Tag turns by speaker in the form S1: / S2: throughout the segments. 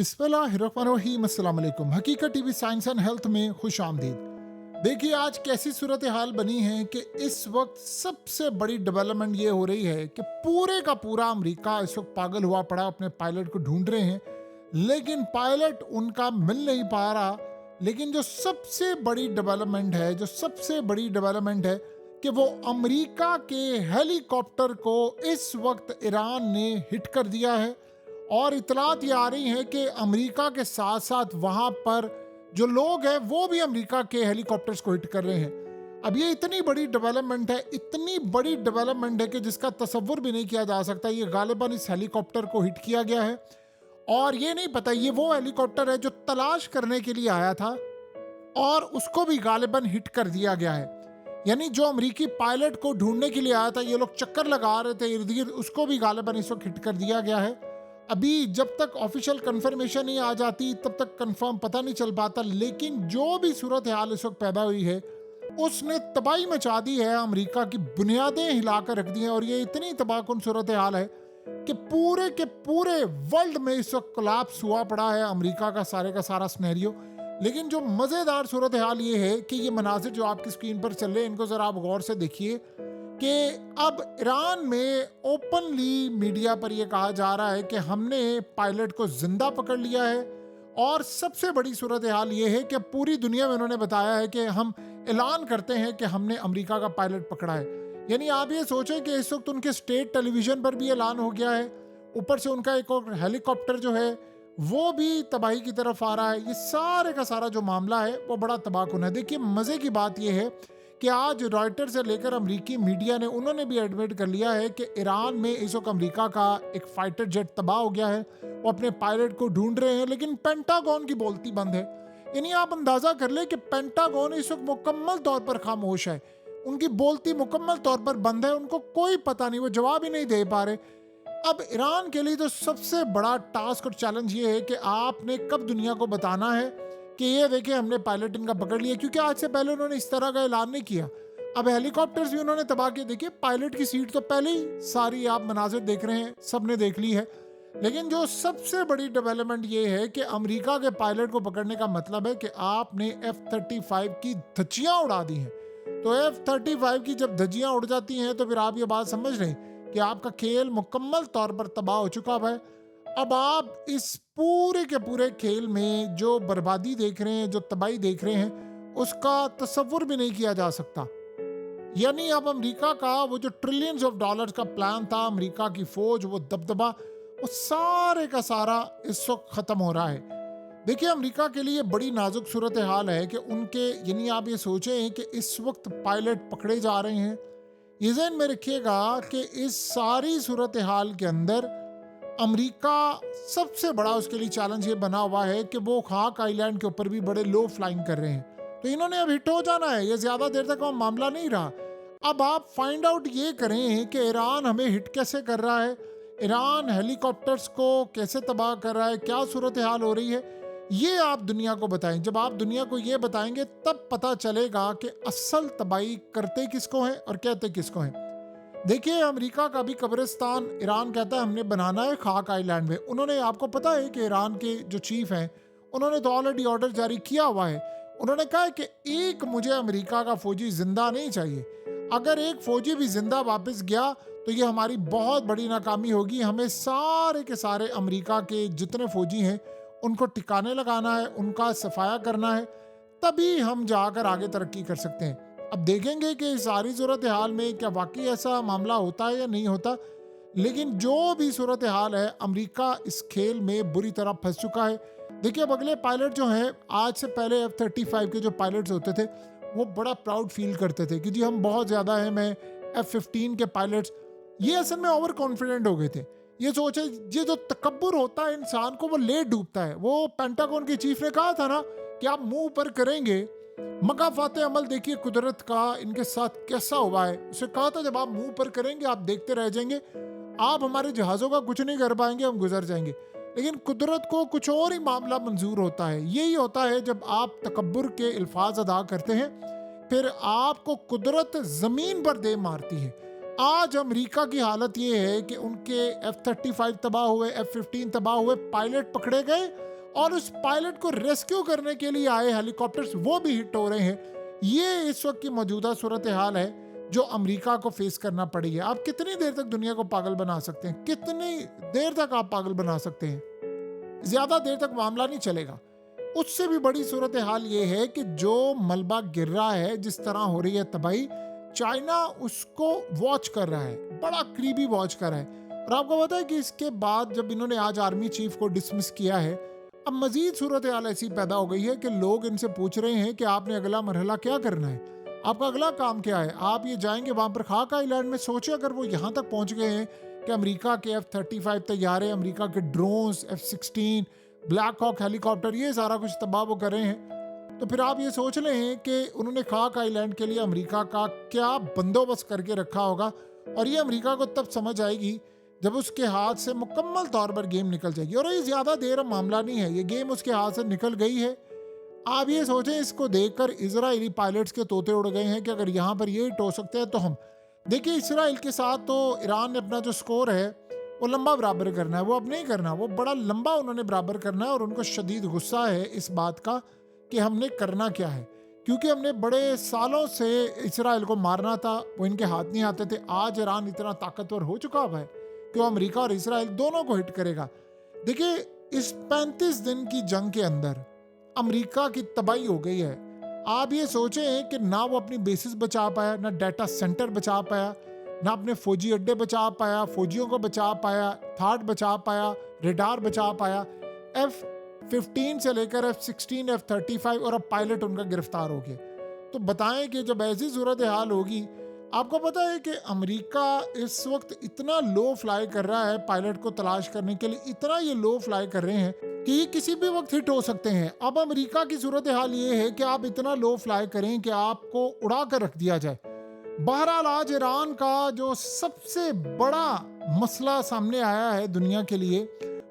S1: बिस्मिल्लाहिर्रहमानिर्रहीम। अस्सलाम वालेकुम। हकीकत टीवी साइंस एंड हेल्थ में खुश आमदीद। देखिए आज कैसी सूरत हाल बनी है कि इस वक्त सबसे बड़ी डेवलपमेंट ये हो रही है कि पूरे का पूरा अमेरिका इस वक्त पागल हुआ पड़ा, अपने पायलट को ढूंढ रहे हैं लेकिन पायलट उनका मिल नहीं पा रहा। लेकिन जो सबसे बड़ी डेवलपमेंट है, कि वो अमेरिका के हेलीकॉप्टर को इस वक्त ईरान ने हिट कर दिया है। और इतलात ये आ रही हैं कि अमेरिका के साथ साथ वहां पर जो लोग हैं वो भी अमेरिका के हेलीकॉप्टर्स को हिट कर रहे हैं। अब ये इतनी बड़ी डेवलपमेंट है कि जिसका तसव्वुर भी नहीं किया जा सकता। ये गालिबन इस हेलीकॉप्टर को हिट किया गया है और ये नहीं पता ये वो हेलीकॉप्टर है जो तलाश करने के लिए आया था और उसको भी गालिबन हिट कर दिया गया है। यानी जो अमेरिकी पायलट को ढूंढने के लिए आया था, ये लोग चक्कर लगा रहे थे इर्द गिर्द, उसको भी गालिबन इस वक्त हिट कर दिया गया है। अभी जब तक ऑफिशियल कंफर्मेशन नहीं आ जाती तब तक कंफर्म पता नहीं चल पाता। लेकिन जो भी सूरत हाल इस वक्त पैदा हुई है उसने तबाही मचा दी है, अमेरिका की बुनियादें हिलाकर रख दी हैं। और ये इतनी तबाहकुन सूरत हाल है कि पूरे के पूरे वर्ल्ड में इस वक्त कोलैप्स हुआ पड़ा है अमेरिका का सारा स्नेरियो। लेकिन जो मज़ेदार सूरत हाल ये है कि ये मनाजिर जो आपकी स्क्रीन पर चल रहे हैं इनको ज़रा आप गौर से देखिए कि अब ईरान में ओपनली मीडिया पर यह कहा जा रहा है कि हमने पायलट को जिंदा पकड़ लिया है। और सबसे बड़ी सूरत हाल ये है कि पूरी दुनिया में उन्होंने बताया है कि हम ऐलान करते हैं कि हमने अमेरिका का पायलट पकड़ा है। यानी आप ये सोचें कि इस वक्त उनके स्टेट टेलीविजन पर भी ऐलान हो गया है, ऊपर से उनका एक और हेलीकॉप्टर जो है वो भी तबाही की तरफ आ रहा है। ये सारे का सारा जो मामला है वो बड़ा तबाहकुन है। देखिए मज़े की बात यह है कि आज रॉयटर से लेकर अमेरिकी मीडिया ने उन्होंने भी एडमिट कर लिया है कि ईरान में इस वक्त अमेरिका का एक फाइटर जेट तबाह हो गया है, वो अपने पायलट को ढूंढ रहे हैं। लेकिन पेंटागन की बोलती बंद है। यानी आप अंदाजा कर ले कि पेंटागन इस वक्त मुकम्मल तौर पर खामोश है, उनकी बोलती मुकम्मल तौर पर बंद है, उनको कोई पता नहीं, वो जवाब ही नहीं दे पा रहे। अब ईरान के लिए तो सबसे बड़ा टास्क और चैलेंज ये है कि आपने कब दुनिया को बताना है कि ये देखिए हमने पायलट इनका पकड़ लिया, क्योंकि आज से पहले उन्होंने इस तरह का ऐलान नहीं किया। अब हेलीकॉप्टर्स भी उन्होंने तबाह किए। देखिए पायलट की सीट तो पहले ही सारी आप मनाजिर देख रहे हैं, सबने देख ली है। लेकिन जो सबसे बड़ी डेवलपमेंट ये है कि अमेरिका के पायलट को पकड़ने का मतलब है कि आपने F-35 की धज्जियां उड़ा दी हैं। तो F-35 की जब धज्जियां उड़ जाती हैं तो फिर आप ये बात समझ रहे हैं कि आपका खेल मुकम्मल तौर पर तबाह हो चुका है। अब आप इस पूरे के पूरे खेल में जो बर्बादी देख रहे हैं, जो तबाही देख रहे हैं, उसका तसव्वुर भी नहीं किया जा सकता। यानी अब अमेरिका का वो जो ट्रिलियंस ऑफ डॉलर्स का प्लान था, अमेरिका की फौज, वो दबदबा, वो सारे का सारा इस वक्त खत्म हो रहा है। देखिए अमेरिका के लिए बड़ी नाजुक सूरत हाल है कि उनके, यानी आप ये सोचें कि इस वक्त पायलट पकड़े जा रहे हैं। ये ज़हन में रखिएगा कि इस सारी सूरत हाल के अंदर अमेरिका सबसे बड़ा उसके लिए चैलेंज ये बना हुआ है कि वो खाक आइलैंड के ऊपर भी बड़े लो फ्लाइंग कर रहे हैं। तो इन्होंने अब हिट हो जाना है, ये ज़्यादा देर तक वो मामला नहीं रहा। अब आप फाइंड आउट ये करें कि ईरान हमें हिट कैसे कर रहा है, ईरान हेलीकॉप्टर्स को कैसे तबाह कर रहा है, क्या सूरत हाल हो रही है, ये आप दुनिया को बताएं। जब आप दुनिया को ये बताएंगे तब पता चलेगा कि असल तबाही करते किसको है और कहते किसको है। देखिए अमेरिका का भी कब्रिस्तान ईरान कहता है हमने बनाना है खाक आइलैंड में। उन्होंने, आपको पता है कि ईरान के जो चीफ हैं उन्होंने तो ऑलरेडी ऑर्डर जारी किया हुआ है। उन्होंने कहा है कि एक मुझे अमेरिका का फौजी जिंदा नहीं चाहिए। अगर एक फौजी भी जिंदा वापस गया तो ये हमारी बहुत बड़ी नाकामी होगी। हमें सारे के सारे अमेरिका के जितने फौजी हैं उनको ठिकाने लगाना है, उनका सफाया करना है, तभी हम जाकर आगे तरक्की कर सकते हैं। अब देखेंगे कि सारी सूरत हाल में क्या वाकई ऐसा मामला होता है या नहीं होता। लेकिन जो भी सूरत हाल है, अमेरिका इस खेल में बुरी तरह फंस चुका है। देखिए अब अगले पायलट जो हैं, आज से पहले F-35 के जो पायलट्स होते थे वो बड़ा प्राउड फील करते थे कि जी हम बहुत ज़्यादा हैं। मैं F-15 के पायलट्स, ये असल में ओवर कॉन्फिडेंट हो गए थे। ये सोचे, ये जो तकब्बुर होता है इंसान को वो ले डूबता है। वो पेंटागन के चीफ ने कहा था ना कि आप मुंह पर करेंगे मकाफाते अमल, देखिए कुदरत का इनके साथ कैसा हुआ है। उसे कहा था जब आप मुंह पर करेंगे आप देखते रह जाएंगे, आप हमारे जहाज़ों का कुछ नहीं कर पाएंगे, हम गुजर जाएंगे। लेकिन कुदरत को कुछ और ही मामला मंजूर होता है। यही होता है जब आप तकब्बुर के अल्फाज अदा करते हैं फिर आपको कुदरत ज़मीन पर दे मारती है। आज अमेरिका की हालत ये है कि उनके F-35 तबाह हुए, F-15 तबाह हुए, पायलट पकड़े गए, और उस पायलट को रेस्क्यू करने के लिए आए हेलीकॉप्टर्स वो भी हिट हो रहे हैं। ये इस वक्त की मौजूदा सूरत हाल है जो अमेरिका को फेस करना पड़ी है। आप कितनी देर तक दुनिया को पागल बना सकते हैं? कितनी देर तक आप पागल बना सकते हैं? ज्यादा देर तक मामला नहीं चलेगा। उससे भी बड़ी सूरत हाल ये है कि जो मलबा गिर रहा है, जिस तरह हो रही है तबाही, चाइना उसको वॉच कर रहा है, बड़ा करीबी वॉच कर रहा है। और आपको पता है कि इसके बाद जब इन्होंने आज आर्मी चीफ को डिसमिस किया है, अब मजीद सूरत हाल ऐसी पैदा हो गई है कि लोग इनसे पूछ रहे हैं कि आपने अगला मरहला क्या करना है, आपका अगला काम क्या है। आप ये जाएंगे वहां पर खाक आइलैंड में? सोचिए अगर वो यहाँ तक पहुंच गए हैं कि अमेरिका के F-35 तैयारे, अमेरिका के drones, F-16, Black Hawk helicopter, ये सारा कुछ तबाह वो कर रहे हैं, तो फिर आप ये सोच रहे हैं कि उन्होंने खाक आइलैंड के लिए अमेरिका का क्या बंदोबस्त करके रखा होगा। और ये अमेरिका को तब समझ आएगी जब उसके हाथ से मुकम्मल तौर पर गेम निकल जाएगी। और ये ज़्यादा देर मामला नहीं है, ये गेम उसके हाथ से निकल गई है। आप ये सोचें, इसको देखकर इजरायली पायलट्स के तोते उड़ गए हैं कि अगर यहाँ पर ये हिट हो सकते हैं तो हम। देखिए, इसराइल के साथ तो ईरान ने अपना जो स्कोर है वो लंबा बराबर करना है, वो अब नहीं करना, वो बड़ा लंबा उन्होंने बराबर करना है। और उनको शदीद गुस्सा है इस बात का कि हमने करना क्या है, क्योंकि हमने बड़े सालों से इसराइल को मारना था, वो इनके हाथ नहीं आते थे। आज ईरान इतना ताकतवर हो चुका हुआ है कि वो अमेरिका और इसराइल दोनों को हिट करेगा। देखिए, इस 35 दिन की जंग के अंदर अमेरिका की तबाही हो गई है। आप ये सोचें कि ना वो अपनी बेसिस बचा पाया, ना डाटा सेंटर बचा पाया, ना अपने फौजी अड्डे बचा पाया, फौजियों को बचा पाया, थाट बचा पाया, रेडार बचा पाया। F-15 से लेकर F-16, F-35 और अब पायलट उनका गिरफ्तार हो गया। तो बताएं कि जब ऐसी सूरत हाल होगी, आपको पता है कि अमेरिका इस वक्त इतना लो फ्लाई कर रहा है पायलट को तलाश करने के लिए, इतना ये लो फ्लाई कर रहे हैं कि ये किसी भी वक्त हिट हो सकते हैं। अब अमेरिका की सूरत हाल ये है कि आप इतना लो फ्लाई करें कि आपको उड़ा कर रख दिया जाए। बहरहाल, आज ईरान का जो सबसे बड़ा मसला सामने आया है दुनिया के लिए,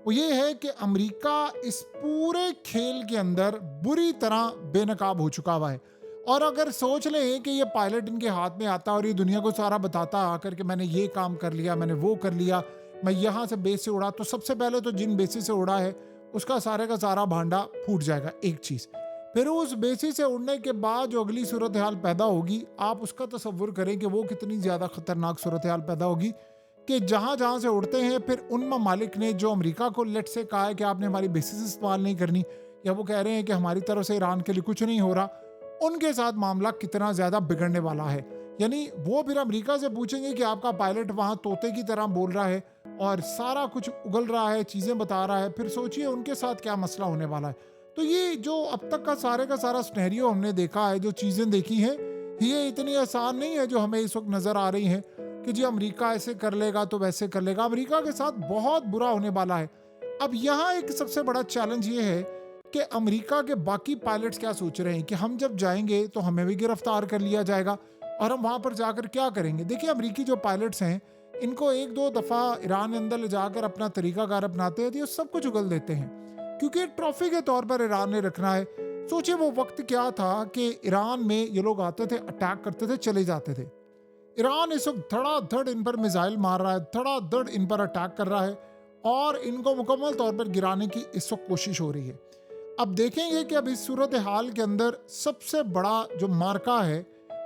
S1: वो ये है कि अमेरिका इस पूरे खेल के अंदर बुरी तरह बेनकाब हो चुका हुआ है। और अगर सोच लें कि ये पायलट इनके हाथ में आता और ये दुनिया को सारा बताता आकर कि मैंने ये काम कर लिया, मैंने वो कर लिया, मैं यहाँ से बेस से उड़ा, तो सबसे पहले तो जिन बेसिस से उड़ा है उसका सारे का सारा भांडा फूट जाएगा, एक चीज़। फिर उस बेसिस से उड़ने के बाद जो अगली सूरत हाल पैदा होगी, आप उसका तसव्वुर करें कि वो कितनी ज़्यादा ख़तरनाक सूरत हाल पैदा होगी कि जहाँ जहाँ से उड़ते हैं, फिर उन ममालिक ने जो अमेरिका को लेट से कहा है कि आपने हमारी बेसिस इस्तेमाल नहीं करनी, या वो कह रहे हैं कि हमारी तरफ से ईरान के लिए कुछ नहीं हो रहा, उनके साथ मामला कितना ज़्यादा बिगड़ने वाला है। यानी वो फिर अमेरिका से पूछेंगे कि आपका पायलट वहाँ तोते की तरह बोल रहा है और सारा कुछ उगल रहा है, चीज़ें बता रहा है, फिर सोचिए उनके साथ क्या मसला होने वाला है। तो ये जो अब तक का सारा सिनेरियो हमने देखा है, जो चीज़ें देखी हैं, ये इतनी आसान नहीं है जो हमें इस वक्त नज़र आ रही हैं कि जी अमेरिका ऐसे कर लेगा तो वैसे कर लेगा। अमेरिका के साथ बहुत बुरा होने वाला है। अब यहाँ एक सबसे बड़ा चैलेंज ये है कि अमेरिका के बाकी पायलट्स क्या सोच रहे हैं कि हम जब जाएंगे तो हमें भी गिरफ्तार कर लिया जाएगा और हम वहाँ पर जाकर क्या करेंगे। देखिए, अमेरिकी जो पायलट्स हैं, इनको एक दो दफ़ा ईरान अंदर ले जाकर अपना तरीकाकार अपनाते हैं तो ये सब कुछ उगल देते हैं, क्योंकि ट्रॉफी के तौर पर ईरान ने रखना है। सोचिए वो वक्त क्या था कि ईरान में ये लोग आते थे, अटैक करते थे, चले जाते थे। ईरान इस वक्त धड़ाधड़ इन पर मिसाइल मार रहा है, धड़ाधड़ इन पर अटैक कर रहा है और इनको मुकम्मल तौर पर गिराने की इस वक्त कोशिश हो रही है। अब देखेंगे कि अब इस सूरत हाल के अंदर सबसे बड़ा जो मार्का है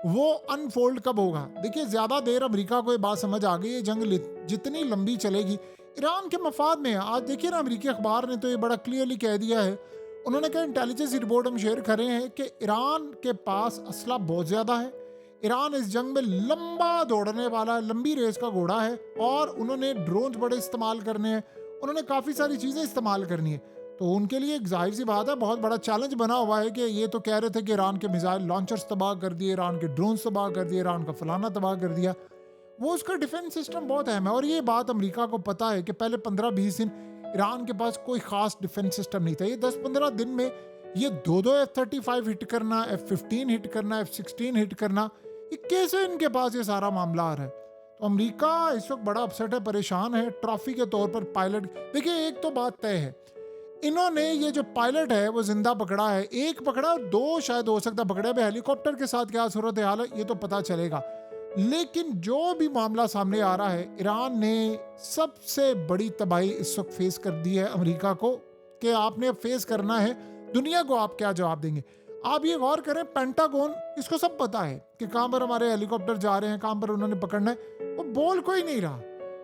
S1: वो अनफोल्ड कब होगा। देखिए, ज़्यादा देर अमेरिका को ये बात समझ आ गई है, जंग जितनी लंबी चलेगी ईरान के मफाद में है। आज देखिए ना, अमेरिकी अखबार ने तो ये बड़ा क्लियरली कह दिया है, उन्होंने कहा इंटेलिजेंस रिपोर्ट हम शेयर कर रहे हैं कि ईरान के पास असला बहुत ज़्यादा है, ईरान इस जंग में लंबा दौड़ने वाला है, लंबी रेस का घोड़ा है, और उन्होंने ड्रोन्स बड़े इस्तेमाल करने हैं, उन्होंने काफ़ी सारी चीज़ें इस्तेमाल करनी है। तो उनके लिए एक जाहिर सी बात है, बहुत बड़ा चैलेंज बना हुआ है कि ये तो कह रहे थे कि ईरान के मिसाइल लॉन्चर्स तबाह कर दिए, ईरान के ड्रोन्स तबाह कर दिए, ईरान का फलाना तबाह कर दिया। वो उसका डिफेंस सिस्टम बहुत अहम है और ये बात अमेरिका को पता है कि पहले 15-20 दिन ईरान के पास कोई खास डिफेंस सिस्टम नहीं था। ये 10-15 दिन में ये दो F-35 हिट करना, F-15 हिट करना, F-16 हिट करना, ये कैसे इनके पास ये सारा मामला आ रहा है। तो अमेरिका इस वक्त बड़ा अपसेट है, परेशान है। ट्रॉफी के तौर पर पायलट, देखिए एक तो बात तय है, इन्होंने ये जो पायलट है वो जिंदा पकड़ा है, एक पकड़ा, दो शायद हो सकता पकड़े। अब हेलीकॉप्टर के साथ क्या सूरत हाल है ये तो पता चलेगा, लेकिन जो भी मामला सामने आ रहा है, ईरान ने सबसे बड़ी तबाही इस वक्त फेस कर दी है अमेरिका को कि आपने अब फेस करना है दुनिया को, आप क्या जवाब देंगे। आप ये गौर करें, पेंटागन, इसको सब पता है कि कहाँ पर हमारे हेलीकॉप्टर जा रहे हैं, कहाँ पर उन्होंने पकड़ना है, वो बोल कोई नहीं रहा।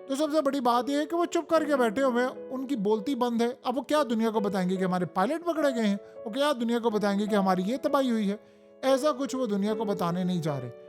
S1: तो सबसे बड़ी बात यह है कि वो चुप करके बैठे हुए हैं, उनकी बोलती बंद है। अब वो क्या दुनिया को बताएंगे कि हमारे पायलट पकड़े गए हैं, वो क्या दुनिया को बताएंगे कि हमारी ये तबाही हुई है। ऐसा कुछ वो दुनिया को बताने नहीं जा रहे।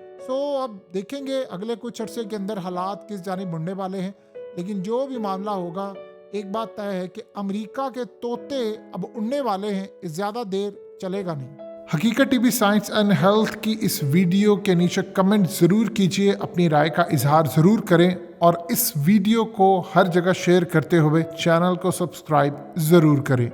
S1: अब देखेंगे अगले कुछ अर्से के अंदर हालात किस जानिब बढ़ने वाले हैं। लेकिन जो भी मामला होगा, एक बात तय है कि अमेरिका के तोते अब उड़ने वाले हैं, ज़्यादा देर चलेगा नहीं। हकीकत टीवी साइंस एंड हेल्थ की इस वीडियो के नीचे कमेंट ज़रूर कीजिए, अपनी राय का इजहार ज़रूर करें और इस वीडियो को हर जगह शेयर करते हुए चैनल को सब्सक्राइब ज़रूर करें।